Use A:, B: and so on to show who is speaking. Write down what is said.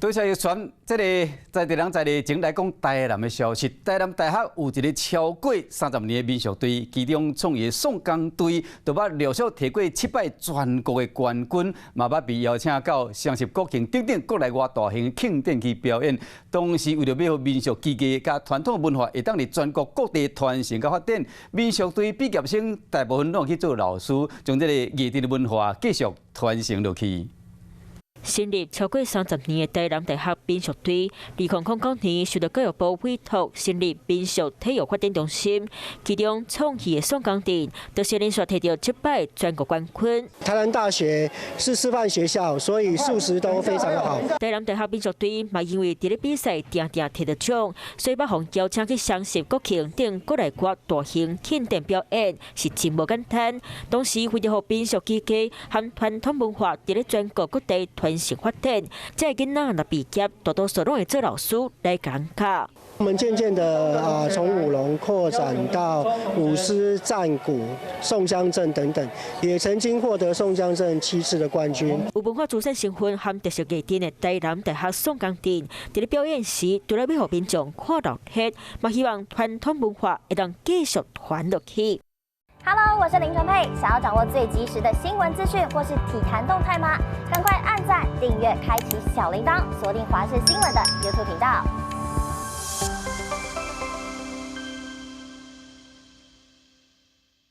A: 多谢传这个在地人在地前来讲台南的消息。台南大学有一个超过30年的民俗队，其中创业宋江队，就捌陆续摕过7摆全国的冠军，嘛捌被邀请到双十国庆等等国内外大型庆典去表演。同时，为了要让民俗技艺甲传统文化会当伫全国各地传承甲发展，民俗队毕业生大部分拢去做老师，将这个艺术的文化继续传承落去。
B: 成立超过30年的台南大学民俗队，2009年受到教育部委托成立民俗体育发展中心，其中创戏的宋江镇，就是连续摕到7摆全国冠军。
C: 台南大学是师范学校，所以素质都非常好。
B: 台南大学民俗队嘛，因为伫咧比赛定定摕到奖，所以把互邀请去双十国庆等国内外大型庆典表演，是真无简单。同时，为了让民俗技艺和传统文化伫咧全国各地传承发展，这囡仔若毕业，大多数拢会做老师来讲教。
C: 我们渐渐的从舞龙扩展到舞狮、战鼓、宋江镇等等，也曾经获得宋江镇7次的冠军。
B: 有文化资产身份和特色艺典的台南大学宋江镇，伫咧表演时，除了要让民众看到黑，嘛希望传统文化会当继续传落去。
D: Hello， 我是林纯佩。想要掌握最及时的新闻资讯或是体坛动态吗？赶快按赞、订阅、开启小铃铛，锁定华视新闻的 YouTube 频道。